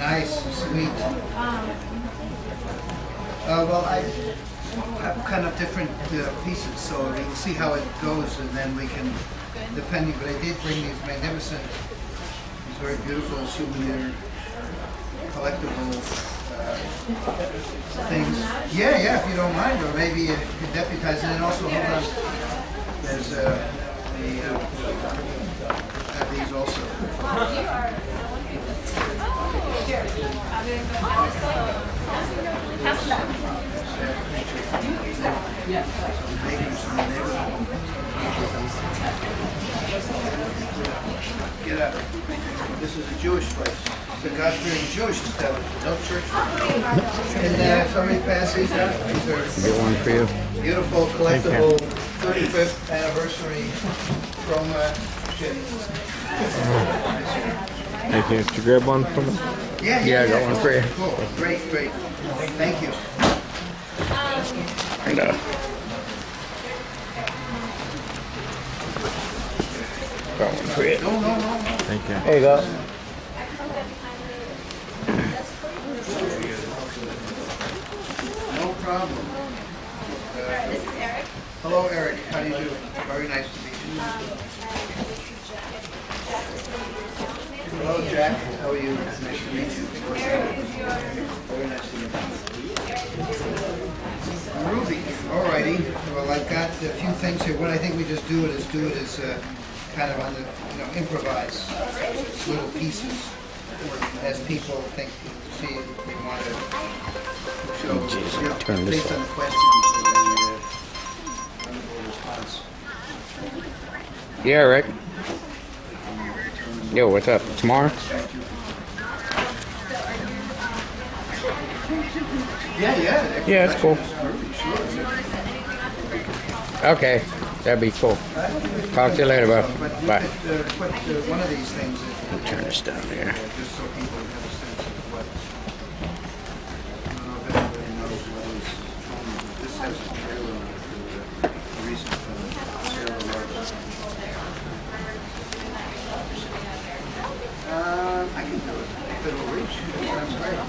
Nice, sweet. Well, I have kind of different pieces, so we'll see how it goes, and then we can, depending. But I did bring these magnificent, these very beautiful souvenir, collectible things. Yeah, if you don't mind, or maybe you could deputize, and then also hold on. There's these also. Get up. This is a Jewish place. It's a God-fearing Jewish establishment, no church. And somebody pass these out. These are Get one for you. beautiful, collectible 35th anniversary Roma shit. Thank you. Did you grab one from me? Yeah, I got one for you. Cool. Great. Thank you. And, got one for you. No. Thank you. There you go. No problem. This is Eric. Hello, Eric. How do you do? Very nice to meet you. Hello, Jack. How are you? Nice to meet you. Very nice to meet you. Ruby. Alrighty. Well, I've got a few things here. What I think we just do it is kind of on the, improvise little pieces as people think, see, they want to show, turn this based on the off. questions and the response. Yeah, Rick. Yo, what's up? Tomorrow? Yeah. Yeah, it's cool. Ruby, sure. Okay, that'd be cool. Talk to you later, bud. But look Bye. at, put one of these things in, Turn this down here. just so people have a sense of what. I don't know if everybody knows what is home, but this has a trailer on it for the recent Sarah Rose. I can do it if it'll reach. That sounds great.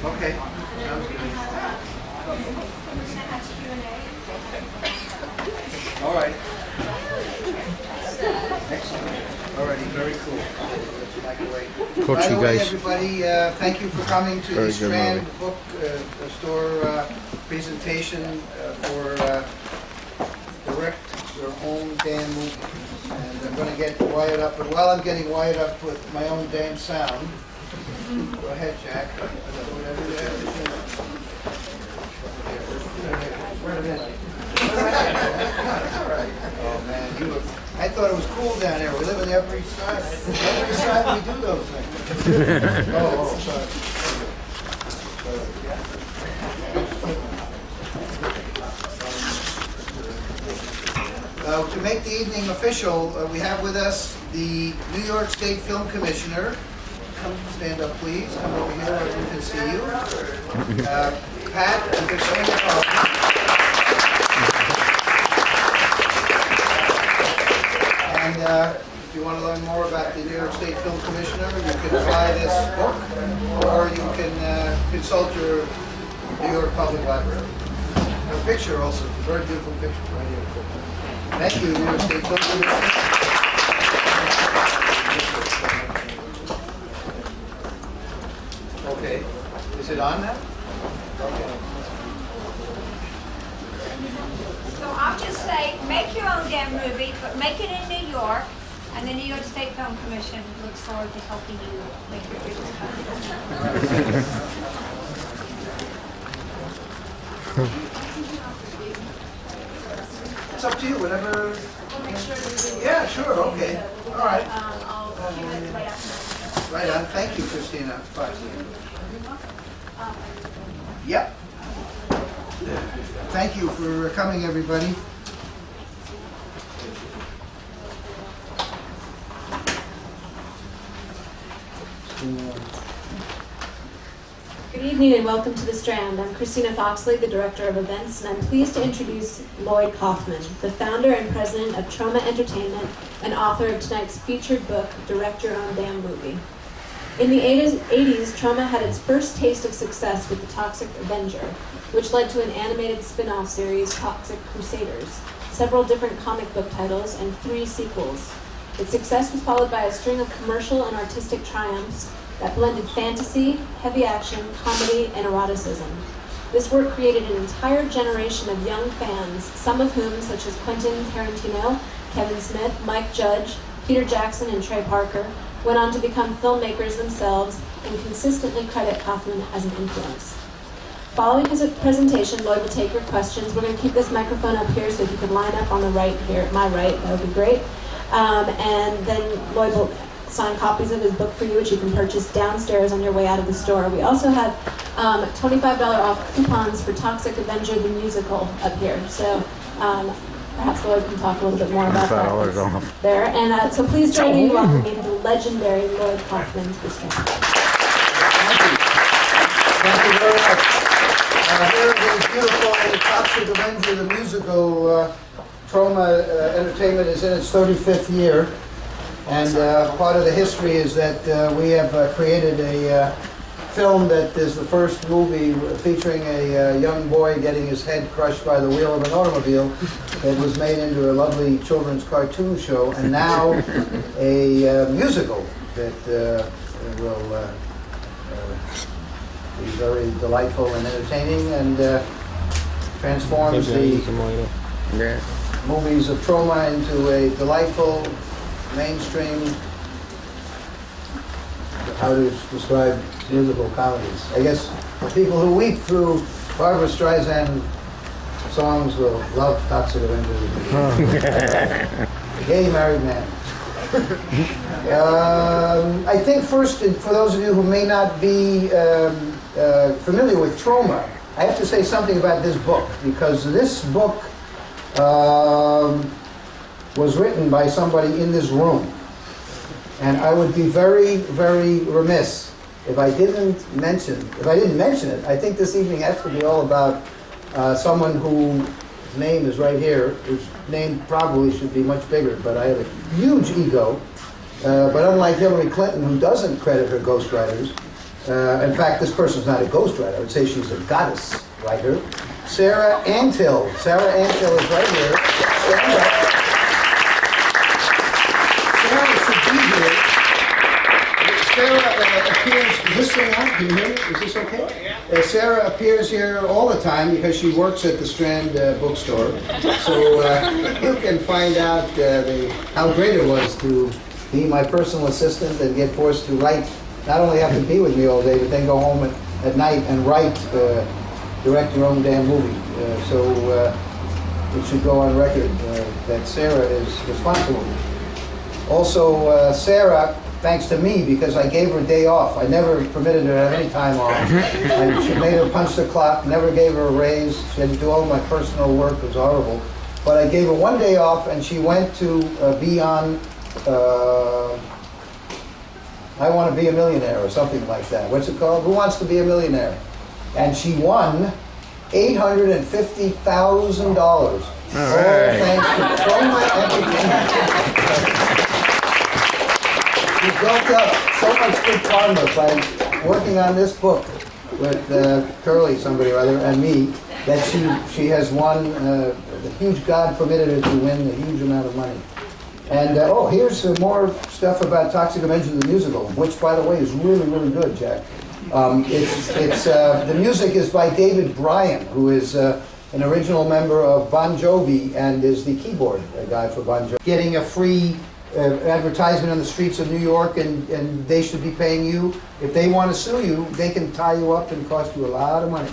Okay, sounds good. All right. Excellent. All righty, very cool. That's my way. Coach, By the you way, guys. everybody, thank you for coming to Very the good Strand movie. Book Store presentation for Direct Your Own Damn Movie. And I'm going to get wired up, but while I'm getting wired up with my own damn sound, go ahead, Jack. Whatever you have to do. All right. Oh man, I thought it was cool down there. We live on the Upper East Side. Upper East Side, we do those things. Sorry. To make the evening official, we have with us the New York State Film Commissioner. Come stand up, please. Come over here where we can see you. Pat, you can stand up. And if you want to learn more about the New York State Film Commissioner, you can buy this book, or you can consult your New York Public Library. A picture also, a very beautiful picture right here. Thank you, New York State Film Commissioner. Okay, is it on now? Okay. So I'll just say, make your own damn movie, but make it in New York, and the New York State Film Commission looks forward to helping you make your dreams come true. It's up to you, whatever. Yeah, sure, okay. All right. I'll keep it right after. Right on. Thank you, Christina. Bye. Yep. Thank you for coming, everybody. Good evening and welcome to the Strand. I'm Christina Foxley, the Director of Events, and I'm pleased to introduce Lloyd Kaufman, the founder and president of Trauma Entertainment and author of tonight's featured book, Direct Your Own Damn Movie. In the 80s, Troma had its first taste of success with The Toxic Avenger, which led to an animated spin-off series, Toxic Crusaders, several different comic book titles, and 3 sequels. Its success was followed by a string of commercial and artistic triumphs that blended fantasy, heavy action, comedy, and eroticism. This work created an entire generation of young fans, some of whom, such as Quentin Tarantino, Kevin Smith, Mike Judge, Peter Jackson, and Trey Parker, went on to become filmmakers themselves and consistently credit Kaufman as an influence. Following his presentation, Lloyd will take your questions. We're going to keep this microphone up here, so if you could line up on the right here, my right, that would be great. And then Lloyd will sign copies of his book for you, which you can purchase downstairs on your way out of the store. We also have $25 off coupons for Toxic Avenger the Musical up here. So perhaps Lloyd can talk a little bit more about that. $5 off. There. And so please join me in welcoming the legendary Lloyd Kaufman to the stage. Thank you very much. Here it is, beautiful Toxic Avenger, the musical. Troma Entertainment is in its 35th year, and part of the history is that we have created a film that is the first movie featuring a young boy getting his head crushed by the wheel of an automobile that was made into a lovely children's cartoon show, and now a musical that will be very delightful and entertaining and transforms the Yeah. movies of Troma into a delightful, mainstream, how to describe musical comedies. I guess the people who weep through Barbra Streisand songs will love Toxic Avenger. Gay married man. I think first, for those of you who may not be familiar with Troma, I have to say something about this book, because this book was written by somebody in this room. And I would be very, very remiss if I didn't mention it. I think this evening has to be all about someone whose name is right here, whose name probably should be much bigger, but I have a huge ego. But unlike Hillary Clinton, who doesn't credit her ghostwriters, in fact, this person's not a ghostwriter. I would say she's a goddess writer. Sarah Antill. Sarah Antill is right here. Stand up. Sarah should be here. Sarah appears. Is this thing on? Can you hear me? Is this okay? Sarah appears here all the time because she works at the Strand bookstore. So you can find out how great it was to be my personal assistant and get forced to write. Not only have to be with me all day, but then go home at night and write. Direct your own damn movie. So it should go on record that Sarah is responsible. Also, Sarah, thanks to me, because I gave her a day off. I never permitted her to have any time off. She made her punch the clock, never gave her a raise. She had to do all my personal work. It was horrible. But I gave her one day off, and she went to be on I Want to Be a Millionaire or something like that. What's it called? Who Wants to Be a Millionaire? And she won $850,000. All right. Thanks to Troma Entertainment. She built up so much good karma by working on this book with Curly, somebody or other, and me, that she has won, the huge God permitted her to win a huge amount of money. And, here's more stuff about Toxic Avenger the musical, which, by the way, is really, really good, Jack. The music is by David Bryan, who is an original member of Bon Jovi and is the keyboard guy for Bon Jovi. Getting a free advertisement on the streets of New York, and they should be paying you. If they want to sue you, they can tie you up and cost you a lot of money.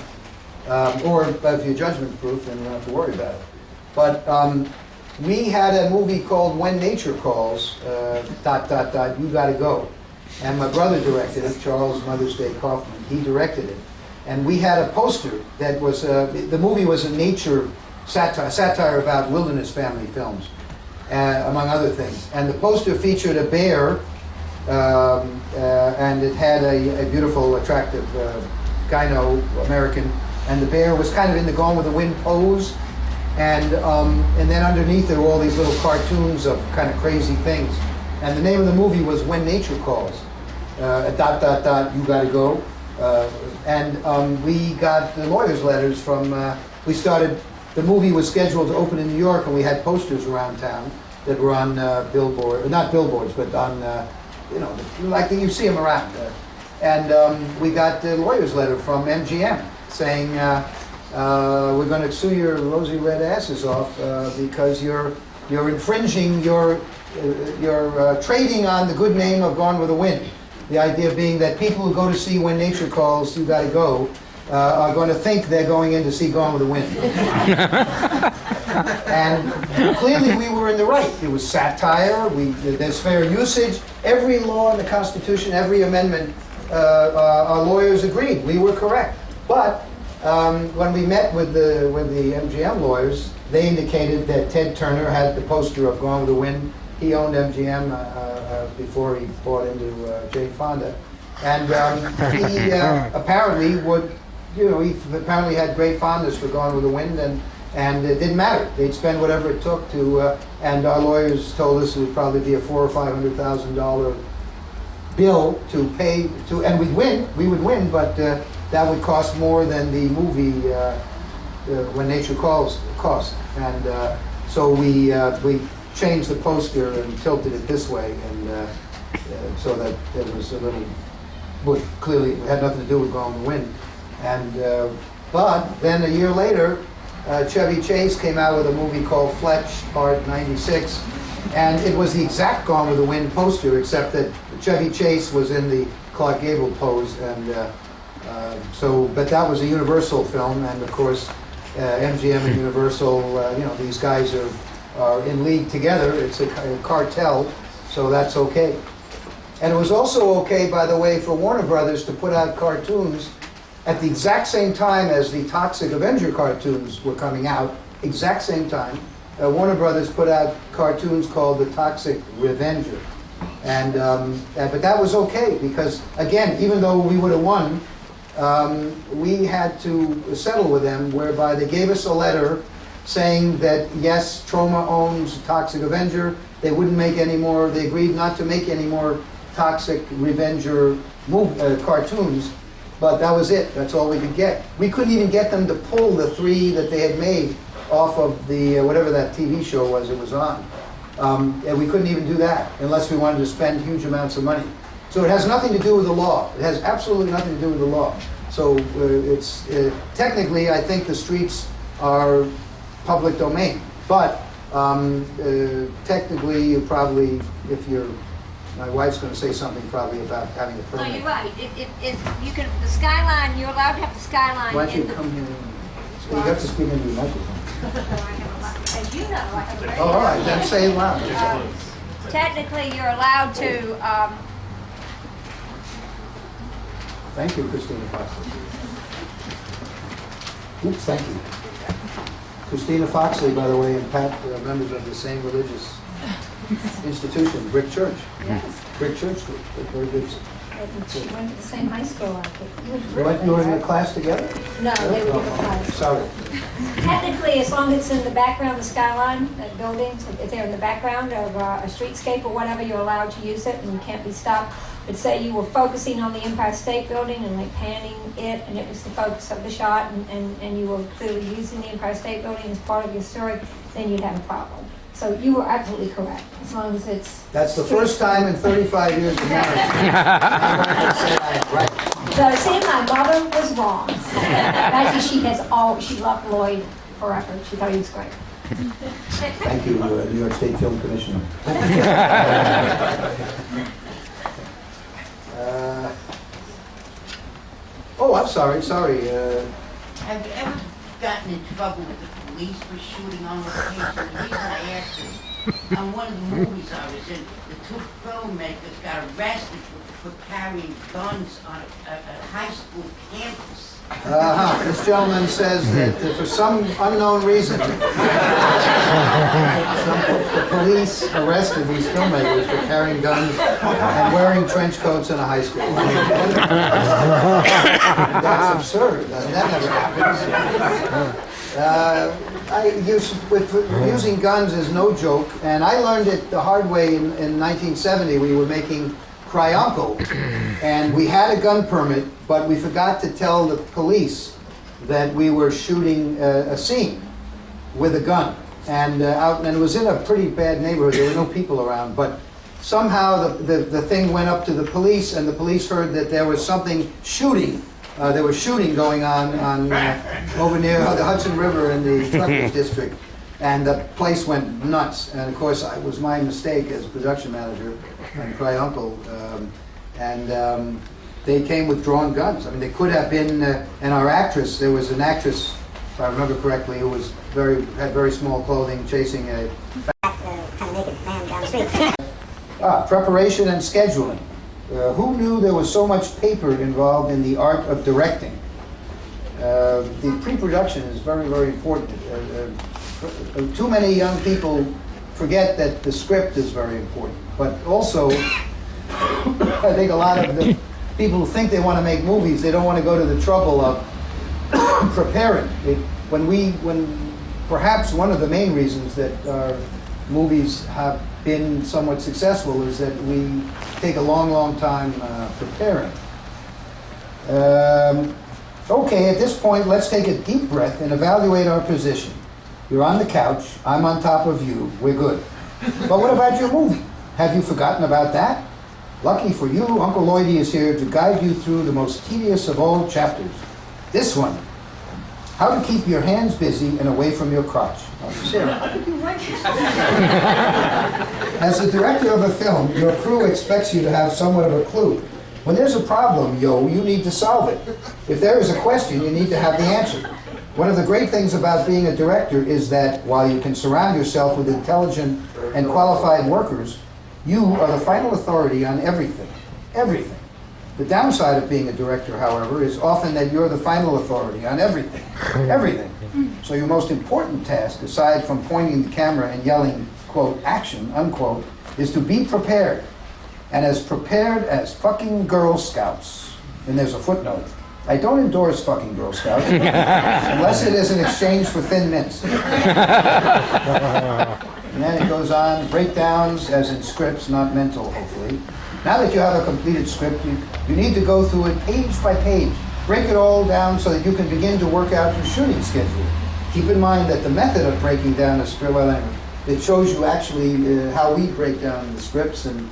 Or if you're judgment proof, then you don't have to worry about it. But we had a movie called When Nature Calls, ... You Gotta Go. And my brother directed it, Charles Mother's Day Kaufman. He directed it. And we had a poster that was, the movie was a nature satire about Wilderness Family films, among other things. And the poster featured a bear, and it had a beautiful, attractive gyno American. And the bear was kind of in the Gone with the Wind pose. And then underneath there were all these little cartoons of kind of crazy things. And the name of the movie was When Nature Calls. You gotta go. We got the lawyers' letters from, the movie was scheduled to open in New York, and we had posters around town that were on not billboards, but on, like you see them around. We got the lawyers' letter from MGM saying, we're going to sue your rosy red asses off because you're infringing, you're trading on the good name of Gone with the Wind. The idea being that people who go to see When Nature Calls, You Gotta Go, are going to think they're going in to see Gone with the Wind. And clearly we were in the right. It was satire, there's fair usage. Every law in the Constitution, every amendment, our lawyers agreed. We were correct. But when we met with the MGM lawyers, they indicated that Ted Turner had the poster of Gone with the Wind. He owned MGM before he bought into Jane Fonda. And he apparently he apparently had great fondness for Gone with the Wind, and it didn't matter. They'd spend whatever it took to, and our lawyers told us it would probably be a $400,000 or $500,000 bill to pay to, and we would win, but that would cost more than the movie When Nature Calls cost. And so we changed the poster and tilted it this way, and so that it was a little, but clearly it had nothing to do with Gone with the Wind. And but then a year later, Chevy Chase came out with a movie called Fletch, Part 96, and it was the exact Gone with the Wind poster, except that Chevy Chase was in the Clark Gable pose, and but that was a Universal film, and of course, MGM and Universal, these guys are in league together. It's a cartel, so that's okay. And it was also okay, by the way, for Warner Brothers to put out cartoons at the exact same time as the Toxic Avenger cartoons were coming out, exact same time. Warner Brothers put out cartoons called The Toxic Revenger. And but that was okay, because again, even though we would have won, we had to settle with them, whereby they gave us a letter saying that yes, Troma owns Toxic Avenger. They wouldn't make any more. They agreed not to make any more Toxic Revenger cartoons, but that was it. That's all we could get. We couldn't even get them to pull the 3 that they had made off of the whatever that TV show was it was on. And we couldn't even do that unless we wanted to spend huge amounts of money. So it has nothing to do with the law. It has absolutely nothing to do with the law. So it's technically, I think the streets are public domain. But technically, you probably, my wife's going to say something probably about having a permit. No, you're right. You can, the skyline, you're allowed to have the skyline. Why don't you come here? You have to speak into your microphone. As you know, I have a very All right, then say it loud. technically, you're allowed to, Thank you, Christina Fox. Oops, thank you. Christina Foxley, by the way, and Pat are members of the same religious institution, Brick Church. yes, Brick Church Group. Very good. she went to the same high school, I think. You were in a class together? No, they were different class. Sorry. Technically, as long as it's in the background, the skyline, that building, so if they're in the background of a streetscape or whatever, you're allowed to use it and you can't be stopped. But say you were focusing on the Empire State Building and like panning it, and it was the focus of the shot, and you were clearly using the Empire State Building as part of your story, then you'd have a problem. So you were absolutely correct, as long as it's... That's the first time in 35 years of marriage. Right. So see, my mother was wrong. Actually, she loved Lloyd forever. She thought he was great. Thank you, New York State Film Commissioner. I'm sorry. Have you ever gotten in trouble with the police for shooting on location? The reason I asked is, on one of the movies I was in, the 2 filmmakers got arrested for carrying guns on a high school campus. This gentleman says that for some unknown reason, the police arrested these filmmakers for carrying guns and wearing trench coats in a high school. That's absurd. That never happens. Using guns is no joke, and I learned it the hard way in 1970. We were making Cry Uncle, and we had a gun permit, but we forgot to tell the police that we were shooting a scene with a gun. And it was in a pretty bad neighborhood. There were no people around, but somehow the thing went up to the police, and the police heard that there was something shooting. There was shooting going on over near the Hudson River in the Truckers District, and the place went nuts. And of course, it was my mistake as production manager on Cry Uncle, and they came with drawn guns. I mean, they could have been. And our actress, there was an actress, if I remember correctly, who was had very small clothing, chasing a kind of naked man down the street. preparation and scheduling. Who knew there was so much paper involved in the art of directing? The pre-production is very, very important. Too many young people forget that the script is very important. But also, I think a lot of the people who think they want to make movies, they don't want to go to the trouble of preparing. When perhaps one of the main reasons that our movies have been somewhat successful is that we take a long, long time preparing. Okay, at this point, let's take a deep breath and evaluate our position. You're on the couch, I'm on top of you, we're good. But what about your movie? Have you forgotten about that? Lucky for you, Uncle Lloydie is here to guide you through the most tedious of all chapters. This one, how to keep your hands busy and away from your crotch. Sarah, how did you write this? As the director of a film, your crew expects you to have somewhat of a clue. When there's a problem, you need to solve it. If there is a question, you need to have the answer. One of the great things about being a director is that while you can surround yourself with intelligent and qualified workers, you are the final authority on everything. Everything. The downside of being a director, however, is often that you're the final authority on everything. Everything. So your most important task, aside from pointing the camera and yelling, quote, action, unquote, is to be prepared. And as prepared as fucking Girl Scouts. And there's a footnote. I don't endorse fucking Girl Scouts unless it is in exchange for Thin Mints. And then it goes on, breakdowns as in scripts, not mental, hopefully. Now that you have a completed script, you need to go through it page by page. Break it all down so that you can begin to work out your shooting schedule. Keep in mind that the method of breaking down a script, it shows you actually how we break down the scripts, and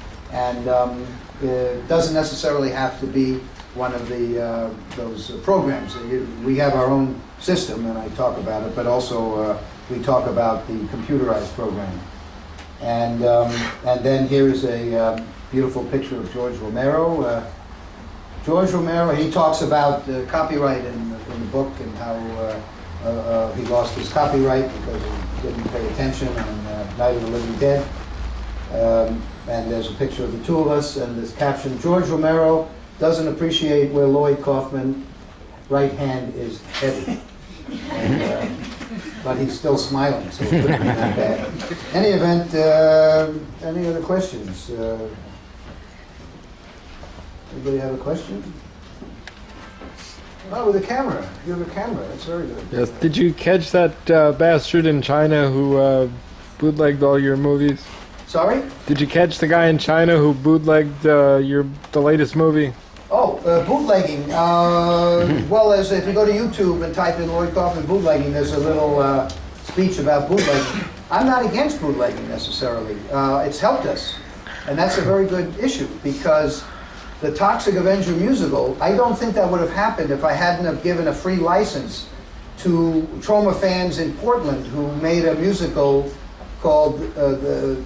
it doesn't necessarily have to be one of those programs. We have our own system, and I talk about it, but also we talk about the computerized program. And then here's a beautiful picture of George Romero. George Romero, he talks about copyright in the book and how he lost his copyright because he didn't pay attention on Night of the Living Dead. And there's a picture of the two of us, and this caption, George Romero doesn't appreciate where Lloyd Kaufman right hand is heavy. And, but he's still smiling, so it couldn't be that bad. Any event, any other questions? Anybody have a question? Oh, with a camera. You have a camera. That's very good. Yes. Did you catch that bastard in China who bootlegged all your movies? Sorry? Did you catch the guy in China who bootlegged the latest movie? Oh, bootlegging. Well, if you go to YouTube and type in Lloyd Kaufman bootlegging, there's a little speech about bootlegging. I'm not against bootlegging necessarily. It's helped us. And that's a very good issue because the Toxic Avenger musical, I don't think that would have happened if I hadn't have given a free license to trauma fans in Portland who made a musical called the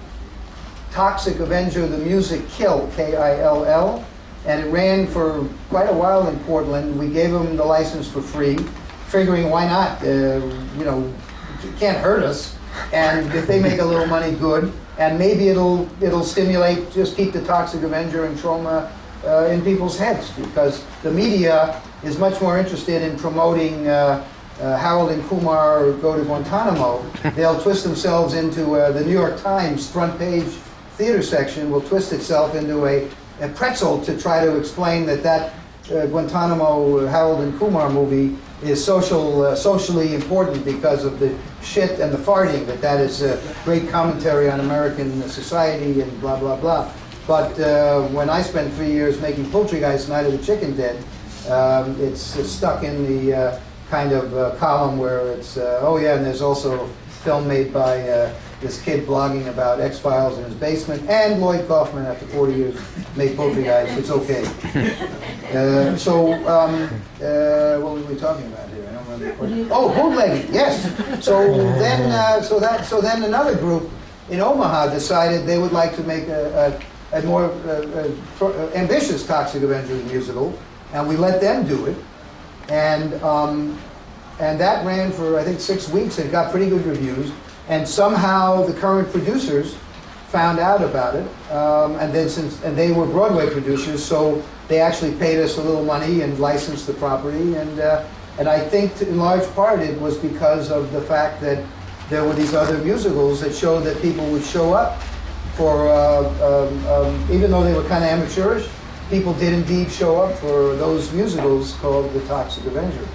Toxic Avenger, the Music Kill, K-I-L-L. And it ran for quite a while in Portland. We gave them the license for free, figuring why not? It can't hurt us. And if they make a little money, good. And maybe it'll stimulate, just keep the Toxic Avenger and trauma in people's heads, because the media is much more interested in promoting Harold and Kumar go to Guantanamo. They'll twist themselves into the New York Times front page theater section will twist itself into a pretzel to try to explain that Guantanamo Harold and Kumar movie is socially important because of the shit and the farting, that is a great commentary on American society and blah, blah, blah. But when I spent 3 years making Poultrygeist, Night of the Chicken Dead, it's stuck in the kind of column where it's, oh yeah, and there's also a film made by this kid blogging about X-Files in his basement, and Lloyd Kaufman, after 40 years, made Poultrygeist. It's okay. What were we talking about here? I don't remember the question. Oh, bootlegging, yes. So then another group in Omaha decided they would like to make a more ambitious Toxic Avenger musical, and we let them do it. And that ran for, I think, 6 weeks and got pretty good reviews. And somehow the current producers found out about it, and they were Broadway producers, so they actually paid us a little money and licensed the property. And I think in large part it was because of the fact that there were these other musicals that showed that people would show up for, even though they were kind of amateurish, people did indeed show up for those musicals called The Toxic Avenger.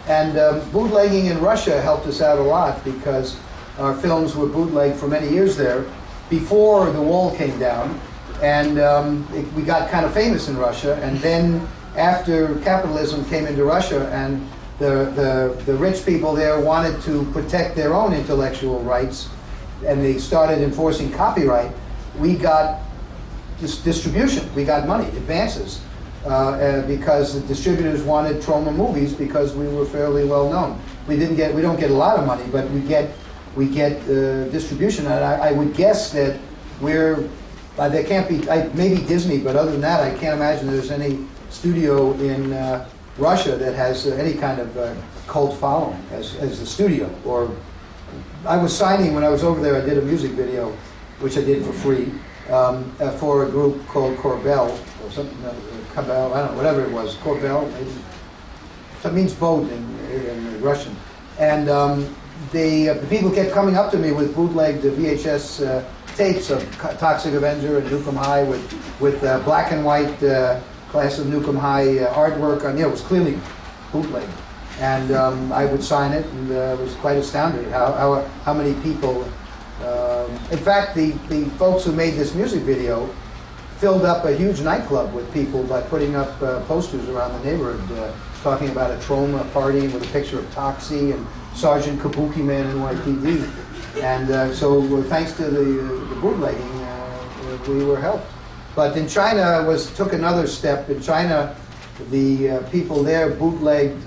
And bootlegging in Russia helped us out a lot because our films were bootlegged for many years there before the wall came down. And we got kind of famous in Russia. And then after capitalism came into Russia and the rich people there wanted to protect their own intellectual rights, and they started enforcing copyright, we got distribution. We got money, advances, because the distributors wanted Troma movies because we were fairly well known. We don't get a lot of money, but we get distribution. And I would guess that there can't be, maybe Disney, but other than that, I can't imagine there's any studio in Russia that has any kind of cult following as a studio. Or I was signing, when I was over there, I did a music video, which I did for free, for a group called Korbel, or something, Kabel, I don't know, whatever it was, Korbel, maybe. So it means boat in Russian. And the people kept coming up to me with bootlegged VHS tapes of Toxic Avenger and Nukem High with black and white Class of Nukem High artwork on, it was clearly bootlegged. And I would sign it, and was quite astounded how many people. In fact, the folks who made this music video filled up a huge nightclub with people by putting up posters around the neighborhood talking about a Troma party with a picture of Toxie and Sergeant Kabuki Man NYPD. And so thanks to the bootlegging, we were helped. But in China took another step. In China, the people there bootlegged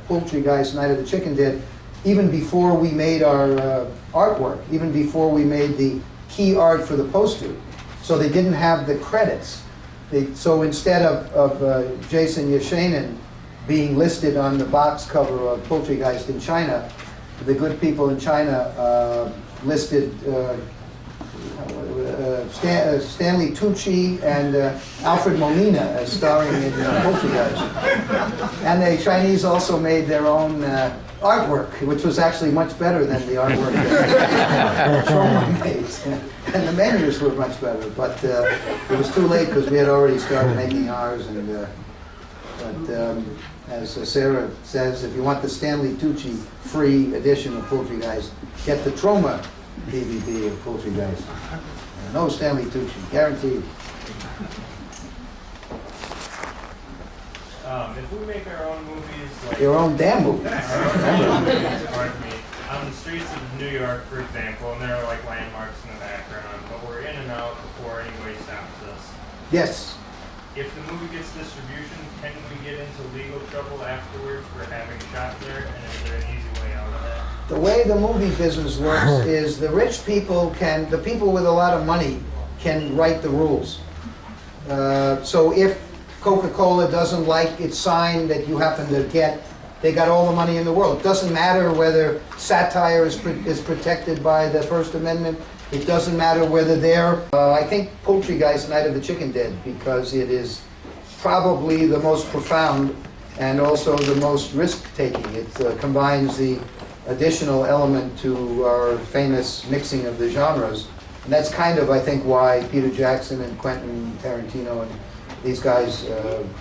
Poultrygeist, Night of the Chicken Dead, even before we made our artwork, even before we made the key art for the poster. So they didn't have the credits. So instead of Jason Yashanin being listed on the box cover of Poultrygeist in China, the good people in China listed Stanley Tucci and Alfred Molina as starring in Poultrygeist. And the Chinese also made their own artwork, which was actually much better than the artwork that Troma made. And the menus were much better, but it was too late because we had already started making ours. But as Sarah says, if you want the Stanley Tucci free edition of Poultrygeist, get the Troma DVD of Poultrygeist. No Stanley Tucci, guaranteed. If we make our own movies, like Your own damn movies. pardon me, on the streets of New York, for example, and there are like landmarks in the background, but we're in and out before anybody stops us. Yes. If the movie gets distribution, can we get into legal trouble afterwards for having shot there? And is there an easy way out of that? The way the movie business works is the rich people the people with a lot of money can write the rules. So if Coca-Cola doesn't like its sign that you happen to get, they got all the money in the world. It doesn't matter whether satire is protected by the First Amendment. It doesn't matter whether they're... I think Poultrygeist, Night of the Chicken Dead, because it is probably the most profound and also the most risk-taking. It combines the additional element to our famous mixing of the genres. And that's kind of, I think, why Peter Jackson and Quentin Tarantino and these guys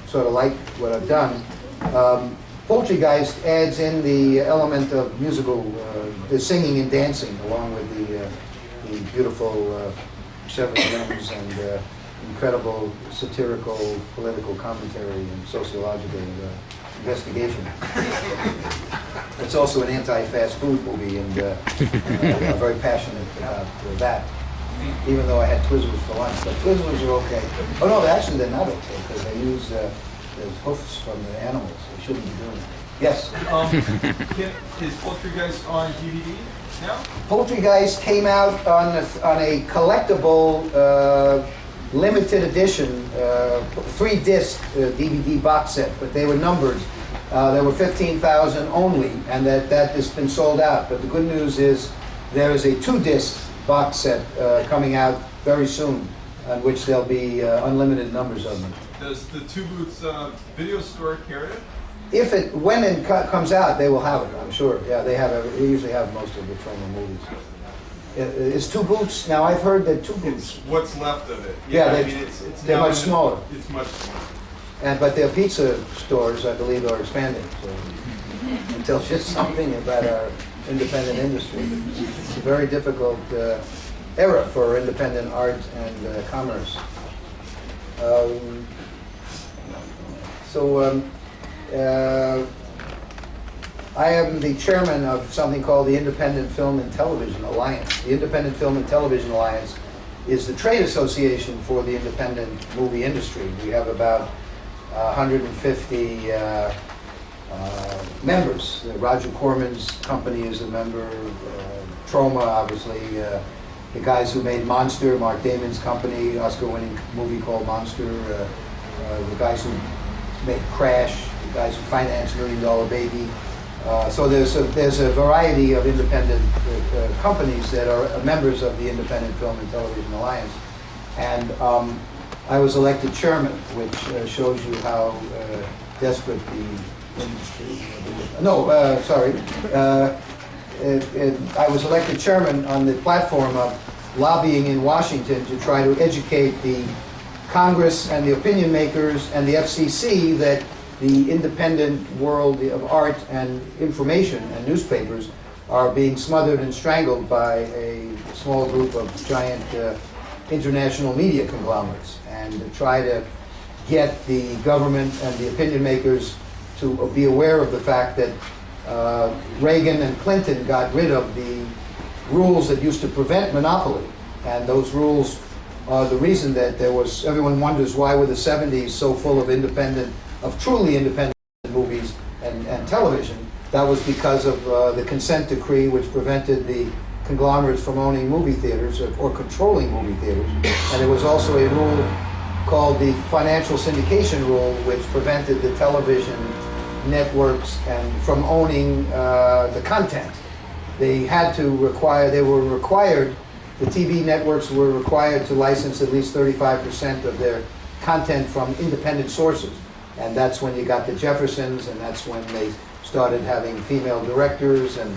sort of like what I've done. Poultrygeist adds in the element of musical, the singing and dancing, along with the beautiful Chevron drums and incredible satirical, political commentary and sociological investigation. It's also an anti-fast food movie, and I'm very passionate about that. Even though I had Twizzlers for lunch, but Twizzlers are okay. Oh no, actually they're not okay because they use the hoofs from the animals. They shouldn't be doing it. Yes. Is Poultry Guys on DVD now? Poultry Guys came out on a collectible, limited edition, 3-disc DVD box set, but they were numbered. There were 15,000 only, and that has been sold out. But the good news is there is a 2-disc box set coming out very soon, on which there'll be unlimited numbers of them. Does the Two Boots video store carry it? When it comes out, they will have it, I'm sure. Yeah, they usually have most of the Troma movies. Is Two Boots, now I've heard that Two Boots. It's what's left of it. Yeah, I mean, it's they're now much smaller. It's much smaller. But their pizza stores, I believe, are expanding. So it tells you something about our independent industry. It's a very difficult era for independent art and commerce. I am the chairman of something called the Independent Film and Television Alliance. The Independent Film and Television Alliance is the trade association for the independent movie industry. We have about 150 members. Roger Corman's company is a member. Troma, obviously. The guys who made Monster, Mark Damon's company, Oscar-winning movie called Monster. The guys who made Crash, the guys who financed $1 Million Baby. So there's a variety of independent companies that are members of the Independent Film and Television Alliance. And I was elected chairman, which shows you how desperate the industry. I was elected chairman on the platform of lobbying in Washington to try to educate the Congress and the opinion makers and the FCC that the independent world of art and information and newspapers are being smothered and strangled by a small group of giant international media conglomerates, and to try to get the government and the opinion makers to be aware of the fact that Reagan and Clinton got rid of the rules that used to prevent monopoly, and those rules are the reason that everyone wonders why were the 70s so full of truly independent movies and television. That was because of the consent decree, which prevented the conglomerates from owning movie theaters or controlling movie theaters. And there was also a rule called the financial syndication rule, which prevented the television networks from owning the content. The TV networks were required to license at least 35% of their content from independent sources. And that's when you got the Jeffersons, and that's when they started having female directors, and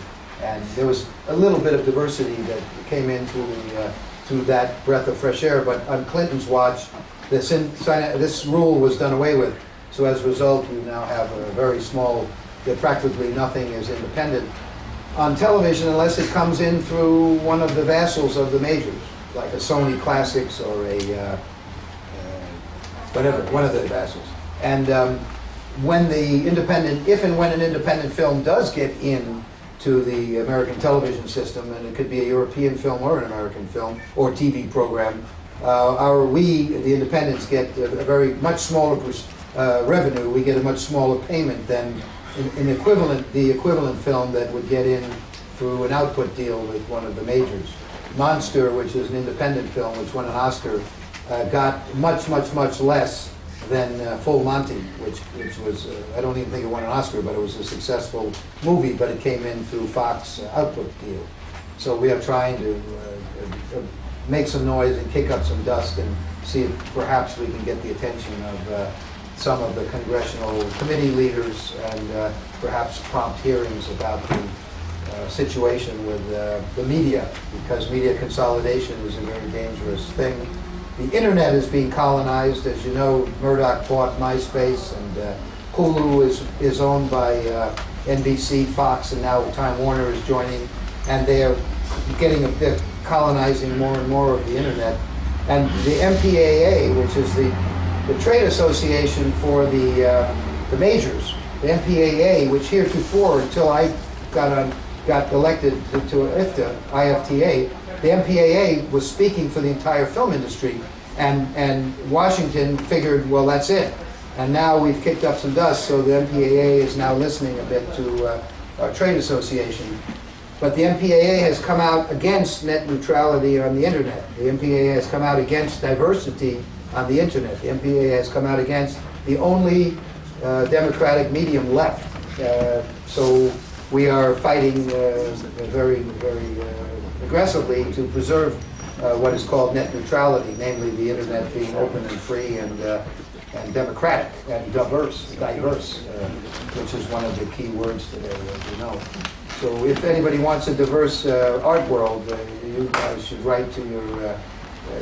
there was a little bit of diversity that came in through that breath of fresh air. But on Clinton's watch, this rule was done away with. So as a result, you now have a very small, practically nothing is independent on television unless it comes in through one of the vassals of the majors, like a Sony Classics or a whatever, one of the vassals. And if and when an independent film does get into the American television system, and it could be a European film or an American film or TV program, the independents get a much smaller revenue. We get a much smaller payment than the equivalent film that would get in through an output deal with one of the majors. Monster, which is an independent film, which won an Oscar, got much less than Full Monty, which was, I don't even think it won an Oscar, but it was a successful movie, but it came in through Fox output deal. So we are trying to make some noise and kick up some dust and see if perhaps we can get the attention of some of the congressional committee leaders and perhaps prompt hearings about the situation with the media, because media consolidation is a very dangerous thing. The internet is being colonized. As you know, Murdoch bought MySpace, and Hulu is owned by NBC, Fox, and now Time Warner is joining, and they're colonizing more and more of the internet. And the MPAA, which is the trade association for the majors, the MPAA, which heretofore, until I got elected to IFTA, the MPAA was speaking for the entire film industry, and Washington figured, well, that's it. And now we've kicked up some dust, so the MPAA is now listening a bit to our trade association. But the MPAA has come out against net neutrality on the internet. The MPAA has come out against diversity on the internet. The MPAA has come out against the only democratic medium left. So we are fighting very, very aggressively to preserve what is called net neutrality, namely the internet being open and free and democratic and diverse, which is one of the key words today, as you know. So if anybody wants a diverse art world, you guys should write to your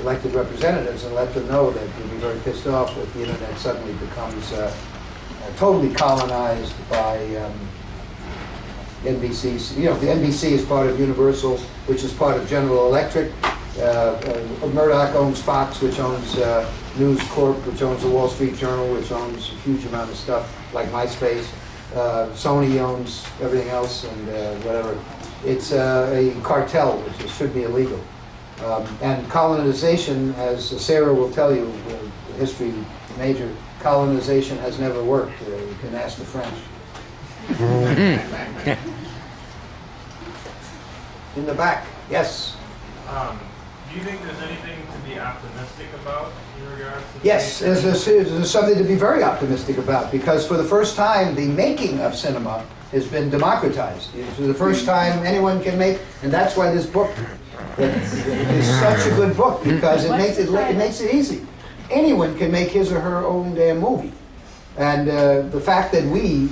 elected representatives and let them know that you'll be very pissed off if the internet suddenly becomes totally colonized by NBC. You know, the NBC is part of Universal, which is part of General Electric. Murdoch owns Fox, which owns News Corp, which owns the Wall Street Journal, which owns a huge amount of stuff like MySpace. Sony owns everything else and whatever. It's a cartel, which should be illegal. And colonization, as Sarah will tell you, the history major, colonization has never worked. You can ask the French. In the back, yes. Do you think there's anything to be optimistic about in regards to Yes, there's something to be very optimistic about, because for the first time, the making of cinema has been democratized. For the first time, anyone can make, and that's why this book is such a good book, because it makes it easy. Anyone can make his or her own damn movie. And the fact that we,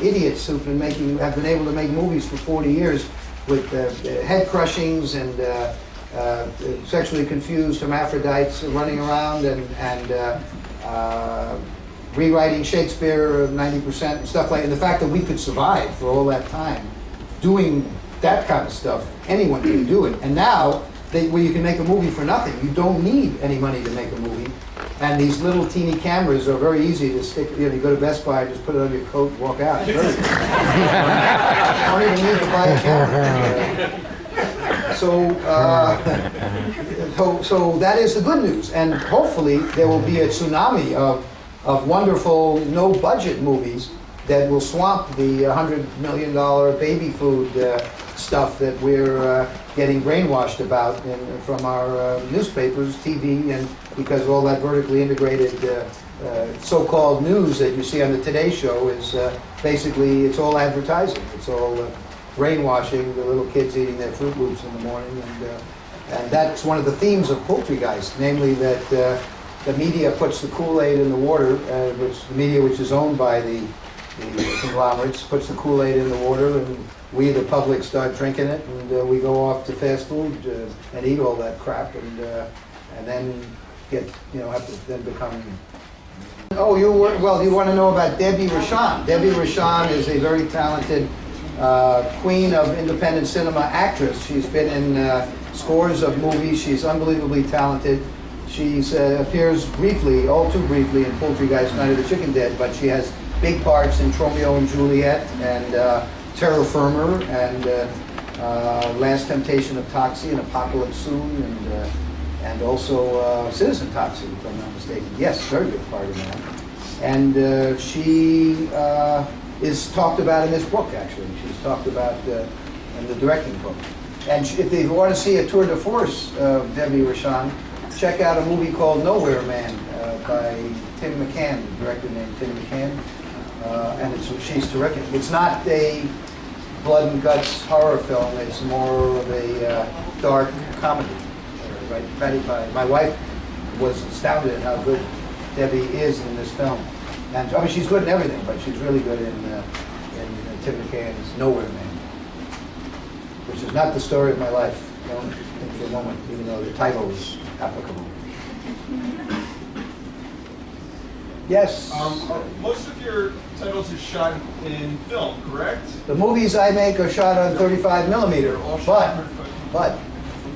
idiots who've been have been able to make movies for 40 years with head crushings and sexually confused hermaphrodites running around and rewriting Shakespeare 90% and stuff like that. And the fact that we could survive for all that time doing that kind of stuff, anyone can do it. And now, where you can make a movie for nothing, you don't need any money to make a movie. And these little teeny cameras are very easy to stick. You go to Best Buy, just put it on your coat, and walk out. It's very easy. Don't even need to buy a camera. So that is the good news. And hopefully there will be a tsunami of wonderful, no-budget movies that will swamp the $100 million baby food stuff that we're getting brainwashed about from our newspapers, TV, and because all that vertically integrated so-called news that you see on the Today Show is basically, it's all advertising. It's all brainwashing the little kids eating their Fruit Loops in the morning. And that's one of the themes of Poultrygeist, namely that the media puts the Kool-Aid in the water, the media which is owned by the conglomerates, puts the Kool-Aid in the water, and we, the public, start drinking it, and we go off to fast food and eat all that crap, and then have to then become. Oh, you want to know about Debbie Rochon? Debbie Rochon is a very talented queen of independent cinema actress. She's been in scores of movies. She's unbelievably talented. She appears briefly, all too briefly, in Poultrygeist, Night of the Chicken Dead, but she has big parts in Romeo and Juliet and Terra Firma and Last Temptation of Toxie and Apocalypse Soon and also Citizen Toxie, if I'm not mistaken. Yes, very good part of that. And she is talked about in this book, actually. She's talked about in the directing book. And if you want to see a tour de force of Debbie Rochon, check out a movie called Nowhere Man by Tim McCann, a director named Tim McCann. And she's terrific. It's not a blood and guts horror film. It's more of a dark comedy. Right? My wife was astounded at how good Debbie is in this film. And I mean, she's good in everything, but she's really good in Tim McCann's Nowhere Man, which is not the story of my life. Don't think for a moment, even though the title is applicable. Yes. Most of your titles are shot in film, correct? The movies I make are shot on 35 millimeter, but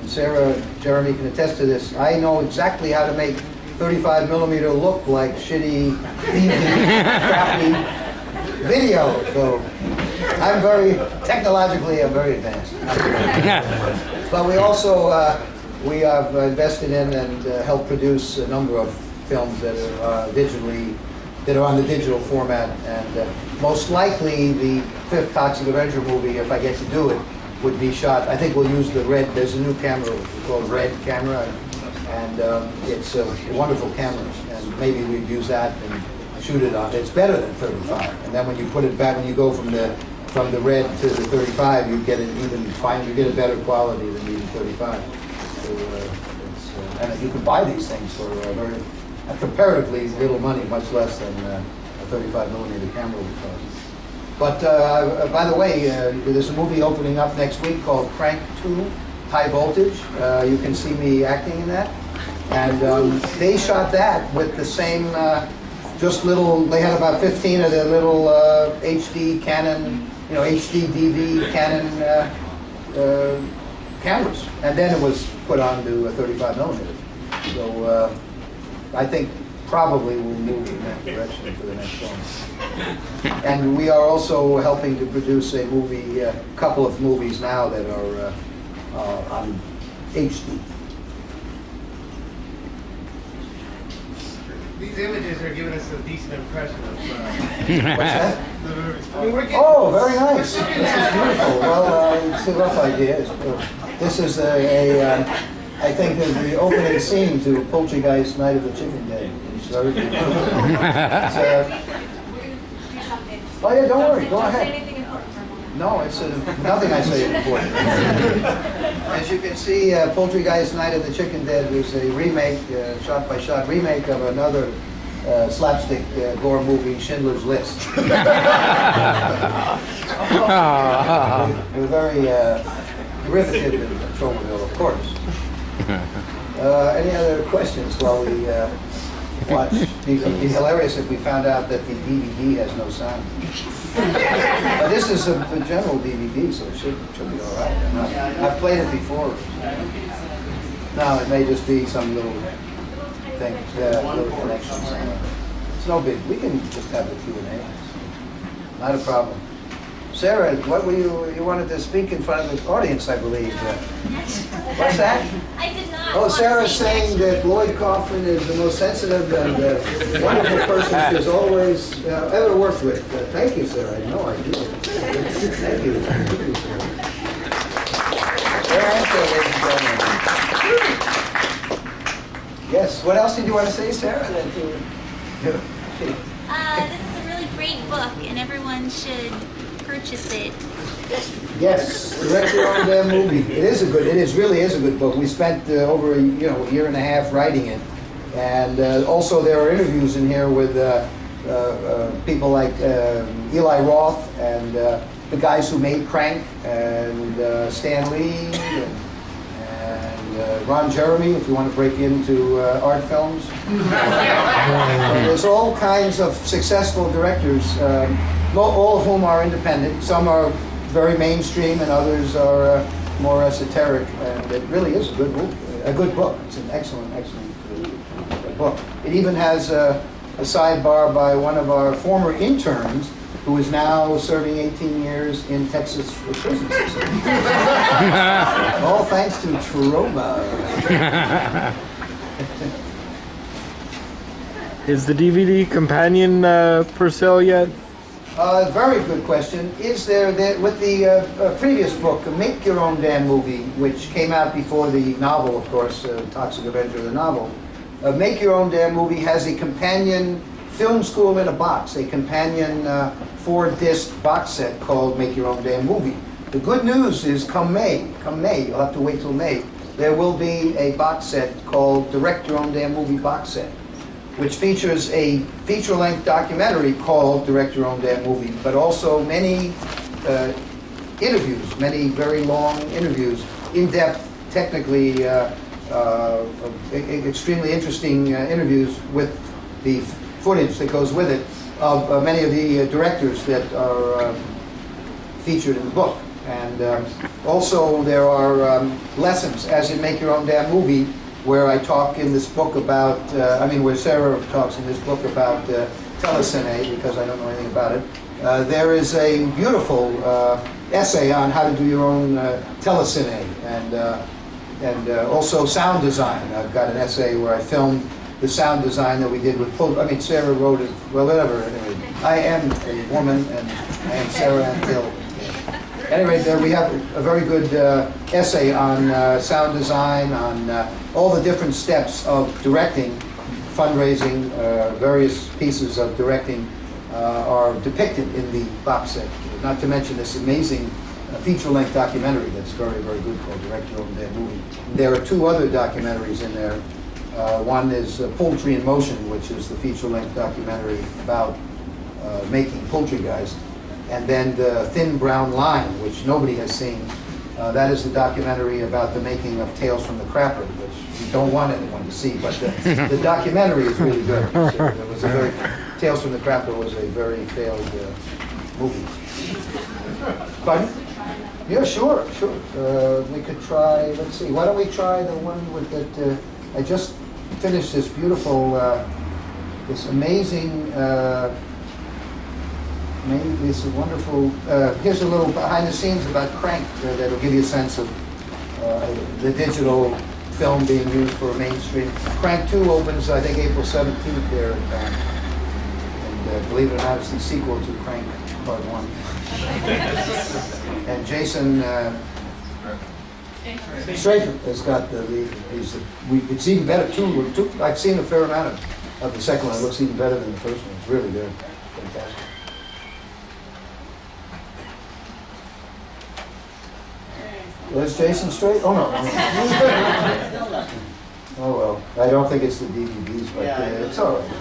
and Sarah, Jeremy can attest to this, I know exactly how to make 35 millimeter look like shitty, crappy video. So I'm technologically, I'm very advanced. But we also, we have invested in and helped produce a number of films that are that are on the digital format, and most likely the 5th Toxic Avenger movie, if I get to do it, would be shot. I think we'll use the Red. There's a new camera called Red camera, and it's a wonderful camera. And maybe we'd use that and shoot it on. It's better than 35. And then when you put it back, when you go from the Red to the 35, you get it even fine. You get a better quality than even 35. So and you can buy these things for very comparatively little money, much less than a 35 millimeter camera would cost. But by the way, there's a movie opening up next week called Crank 2, High Voltage. You can see me acting in that. And they shot that with the same, they had about 15 of their little HD Canon, HD DV Canon cameras. And then it was put onto a 35 millimeter. So I think probably we'll move in that direction for the next film. And we are also helping to produce a movie, a couple of movies now that are on HD. These images are giving us a decent impression of What's that? the movies. I mean, we're getting, Oh, very nice. This is beautiful. Well, it's a rough idea. This is I think the opening scene to Poltergeist Night of the Chicken Dead. It's very good. Oh yeah, don't worry. Go ahead. No, it's nothing I say is important. As you can see, Poltergeist Night of the Chicken Dead was a remake, shot-by-shot remake of another slapstick gore movie, Schindler's List. We're very derivative in Tromaville, of course. Any other questions while we watch? It'd be hilarious if we found out that the DVD has no sound. This is a general DVD, so it should be all right. I've played it before. No, it may just be some little thing, little connection somewhere. It's no big. We can just have the Q&A. Not a problem. Sarah, what were you wanted to speak in front of the audience, I believe. What's that? I did not. Oh, Sarah's saying that Lloyd Kaufman is the most sensitive and wonderful person she's always ever worked with. Thank you, Sarah. I had no idea. Thank you. Thank you, Sarah. Sarah, ladies and gentlemen. Yes. What else did you want to say, Sarah? This is a really great book, and everyone should purchase it. Yes, direct your own damn movie. It really is a good book. We spent over a year and a half writing it, and also there are interviews in here with people like Eli Roth and the guys who made Crank, and Stan Lee, and Ron Jeremy, if you want to break into art films. So there's all kinds of successful directors, all of whom are independent. Some are very mainstream, and others are more esoteric. And it really is a good book. It's an excellent book. It even has a sidebar by one of our former interns, who is now serving 18 years in Texas for prison system. All thanks to Troma. Is the DVD companion for sale yet? Very good question. Is there with the previous book, Make Your Own Damn Movie, which came out before the novel, of course, Toxic Avenger, the novel. Make Your Own Damn Movie has a companion film school in a box, a companion 4-disc box set called Make Your Own Damn Movie. The good news is come May, you'll have to wait till May, there will be a box set called Direct Your Own Damn Movie box set, which features a feature-length documentary called Direct Your Own Damn Movie, but also many interviews, many very long interviews, in-depth, technically extremely interesting interviews with the footage that goes with it of many of the directors that are featured in the book. And also there are lessons, as in Make Your Own Damn Movie, where I talk in this book about, where Sarah talks in this book about telecine, because I don't know anything about it. There is a beautiful essay on how to do your own telecine, and also sound design. I've got an essay where I filmed the sound design that we did with, Sarah wrote it, well, whatever, anyway. I am a woman, and I am Sarah Ann Hill. Anyway, there we have a very good essay on sound design, on all the different steps of directing, fundraising, various pieces of directing are depicted in the box set. Not to mention this amazing feature-length documentary that's very, very good called Direct Your Own Damn Movie. There are two other documentaries in there. One is Poultry in Motion, which is the feature-length documentary about making Poultrygeist. And then the Thin Brown Line, which nobody has seen. That is the documentary about the making of Tales from the Crapper, which we don't want anyone to see, but the documentary is really good. It was a very, Tales from the Crapper was a very failed movie. Pardon? Yeah, sure. We could try, let's see, why don't we try the one with that, I just finished this beautiful, this amazing, this wonderful, here's a little behind the scenes about Crank that'll give you a sense of the digital film being used for mainstream. Crank 2 opens, I think, April 17th there in town. And believe it or not, it's the sequel to Crank Part 1. And Jason Stratham has got the lead. It's even better, too. I've seen a fair amount of the second one. It looks even better than the first one. It's really good. Fantastic. There's Jason Strait? Oh, no. Oh, well. I don't think it's the DVDs, but it's all right.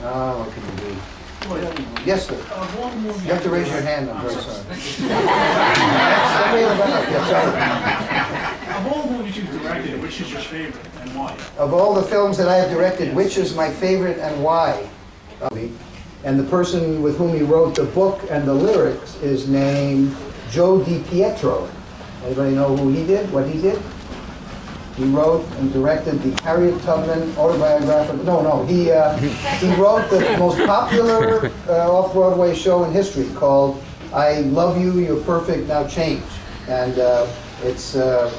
Oh, what can you do? Yes, sir. You have to raise your hand. I'm very sorry. Of all the movies you've directed, which is your favorite and why? Of all the films that I have directed, which is my favorite and why? And the person with whom he wrote the book and the lyrics is named Joe DiPietro. Anybody know who he did, what he did? He wrote and directed the Harriet Tubman autobiographical. He wrote the most popular off-Broadway show in history called I Love You, You're Perfect, Now Change. And it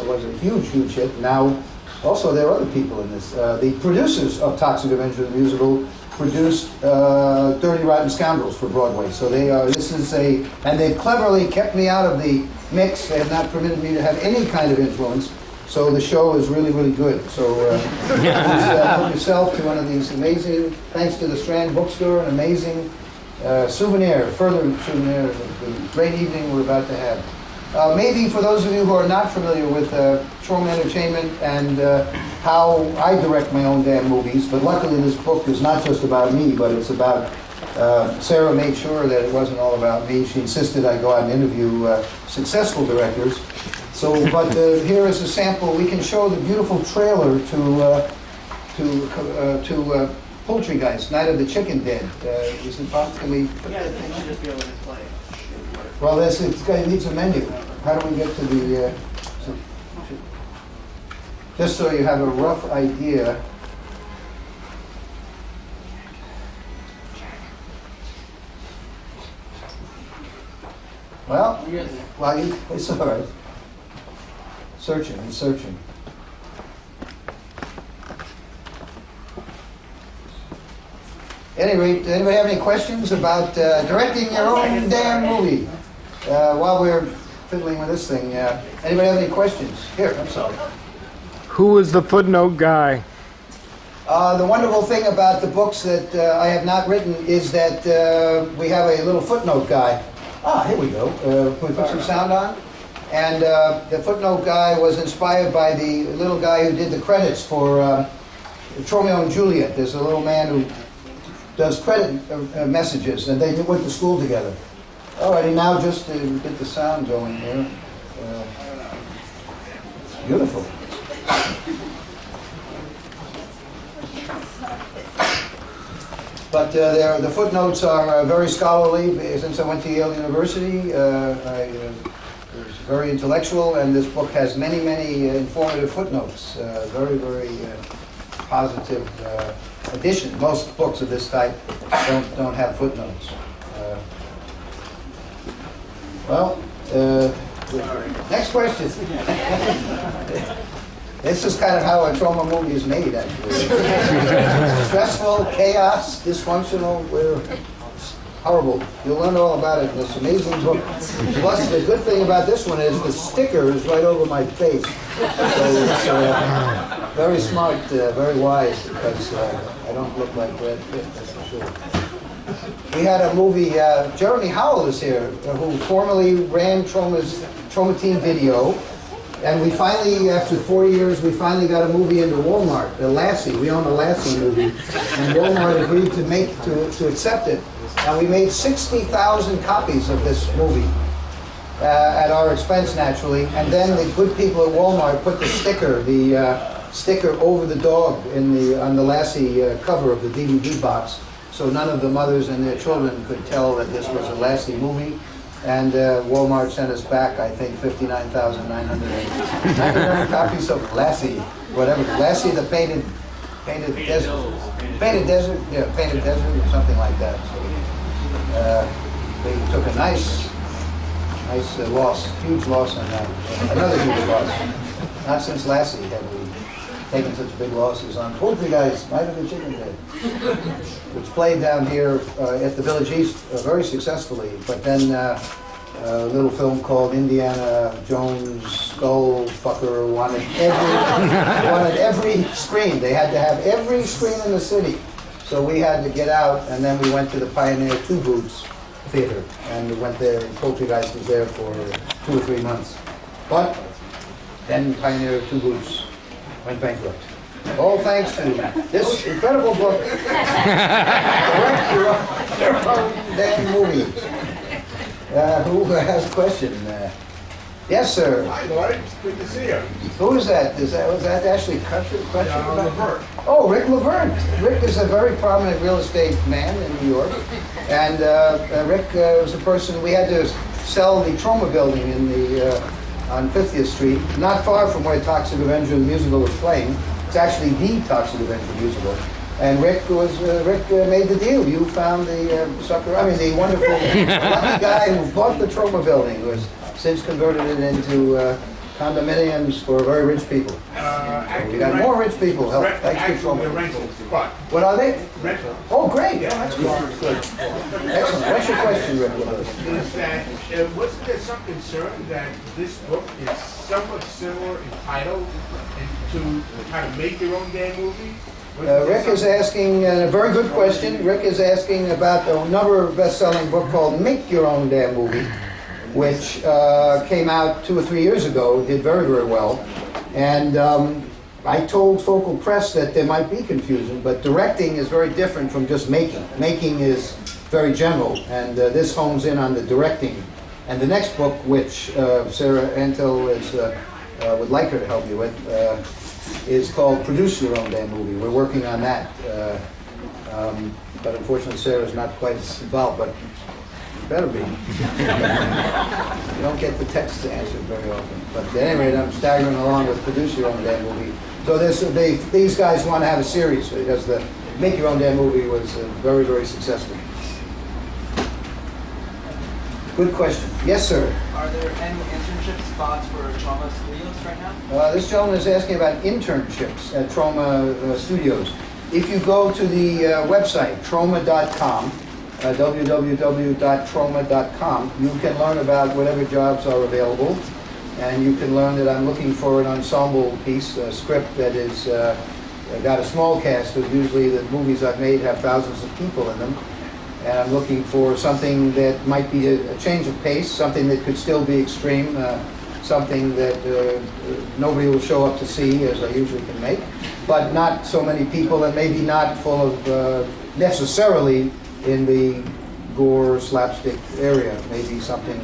was a huge, huge hit. Now, also there are other people in this. The producers of Toxic Avenger the musical produced Dirty Rotten Scoundrels for Broadway. So and they've cleverly kept me out of the mix. They have not permitted me to have any kind of influence. So the show is really, really good. So help yourself to one of these amazing, thanks to the Strand Bookstore, an amazing further souvenir of the great evening we're about to have. Maybe for those of you who are not familiar with Troma Entertainment and how I direct my own damn movies, but luckily this book is not just about me, but it's about Sarah made sure that it wasn't all about me. She insisted I go out and interview successful directors. So, but here is a sample. We can show the beautiful trailer to Poultrygeist, Night of the Chicken Dead. Is it possible? Yeah, they should just be able to play. Well, it needs a menu. How do we get to the? Just so you have a rough idea. Well, it's all right. He's searching. Anyway, does anybody have any questions about directing your own damn movie? While we're fiddling with this thing, anybody have any questions? Here, I'm sorry. Who is the footnote guy? The wonderful thing about the books that I have not written is that we have a little footnote guy. Here we go. Can we put some sound on? And the footnote guy was inspired by the little guy who did the credits for Romeo and Juliet. There's a little man who does credit messages, and they went to school together. Alrighty, now just to get the sound going here. It's beautiful. But the footnotes are very scholarly. Since I went to Yale University, very intellectual, and this book has many, many informative footnotes. Very, very positive addition. Most books of this type don't have footnotes. Next question. This is kind of how a trauma movie is made, actually. Stressful, chaos, dysfunctional, horrible. You'll learn all about it in this amazing book. Plus, the good thing about this one is the sticker is right over my face. So it's very smart, very wise, because I don't look like Brad Pitt, that's for sure. We had a movie, Jeremy Howell is here, who formerly ran Trauma Team Video. And we finally, after 4 years, we finally got a movie into Walmart, the Lassie. We own the Lassie movie. And Walmart agreed to accept it. And we made 60,000 copies of this movie at our expense, naturally. And then the good people at Walmart put the sticker over the dog on the Lassie cover of the DVD box, so none of the mothers and their children could tell that this was a Lassie movie. And Walmart sent us back, I think, 59,999 copies of Lassie, whatever. Lassie, the painted desert. Painted desert? Yeah, painted desert or something like that. So, they took a nice loss, huge loss on that. Another huge loss. Not since Lassie have we taken such big losses on Poultry Guys, Night of the Chicken Dead, which played down here at the Village East very successfully. But then a little film called Indiana Jones Skull Fucker wanted every screen. They had to have every screen in the city. So we had to get out, and then we went to the Pioneer Two Boots Theater, and we went there, and Poultry Guys was there for 2 or 3 months. But then Pioneer Two Boots went bankrupt. All thanks to this incredible book, Direct Your Own Damn Movie. Who has a question? Yes, sir. Hi, Lloyd. Good to see you. Who is that? Was that Ashley Crutcher? Laverne. Oh, Rick Laverne. Rick is a very prominent real estate man in New York. And Rick was a person, we had to sell the Trauma building on 50th Street, not far from where Toxic Avenger the musical was playing. It's actually the Toxic Avenger musical. And Rick made the deal. You found the the wonderful lucky guy who bought the Trauma building, who has since converted it into condominiums for very rich people. We got more rich people. Thanks to Trauma. What are they? Rental. Oh, great. Yeah, that's good. Excellent. What's your question, Rick? Is that, wasn't there some concern that this book is somewhat similar in title to how to make your own damn movie? Rick is asking a very good question. Rick is asking about another best-selling book called Make Your Own Damn Movie, which came out 2 or 3 years ago, did very, very well. And I told Focal Press that there might be confusion, but directing is very different from just making. Making is very general, and this hones in on the directing. And the next book, which Sarah Antel would like her to help you with, is called Produce Your Own Damn Movie. We're working on that. But unfortunately, Sarah's not quite as involved, but you better be. You don't get the text answered very often. But at any rate, I'm staggering along with Produce Your Own Damn Movie. So these guys want to have a series because the Make Your Own Damn Movie was very, very successful. Good question. Yes, sir. Are there any internship spots for Trauma Studios right now? This gentleman is asking about internships at Trauma Studios. If you go to the website, trauma.com, www.trauma.com, you can learn about whatever jobs are available. And you can learn that I'm looking for an ensemble piece, a script that is got a small cast, because usually the movies I've made have thousands of people in them. And I'm looking for something that might be a change of pace, something that could still be extreme, something that nobody will show up to see, as I usually can make, but not so many people, and maybe not full of necessarily in the gore slapstick area. Maybe something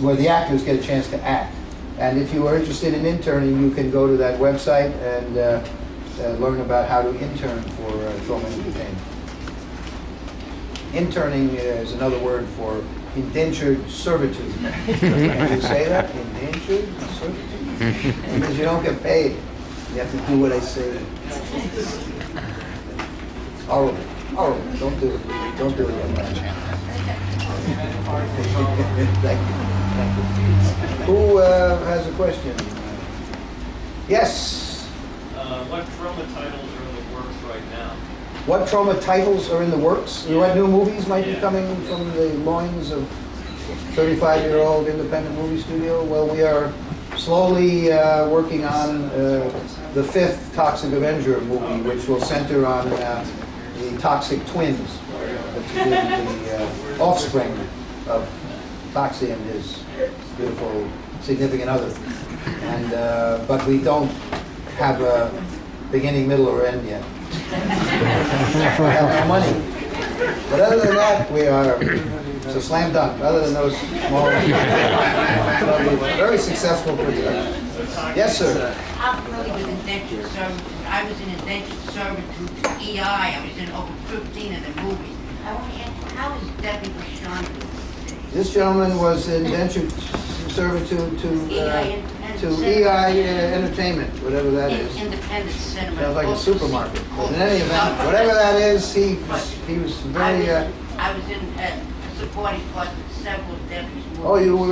where the actors get a chance to act. And if you are interested in interning, you can go to that website and learn about how to intern for Trauma Entertainment. Interning is another word for indentured servitude. Can you say that? Indentured servitude? Because you don't get paid. You have to do what I say. Horrible. Horrible. Don't do it. Don't do it like that. Thank you. Thank you. Who has a question? Yes. What Troma titles are in the works right now? What Troma titles are in the works? What new movies might be coming from the loins of 35-year-old independent movie studio? Well, we are slowly working on the 5th Toxic Avenger movie, which will center on the Toxic twins, the offspring of Toxie and his beautiful, significant other. And but we don't have a beginning, middle, or end yet. We have no money. But other than that, we are, it's a slam dunk. Other than those small, very successful productions. Yes, sir. I'm familiar with indentured servitude. I was in indentured servitude to EI. I was in over 15 of the movies. I want to ask, how is Debbie Vashon doing these days? This gentleman was indentured servitude to EI Entertainment, whatever that is. Independent cinema. Sounds like a supermarket. But in any event, whatever that is, he was very. I was in a supporting part of several Debbie's movies. Oh, you were.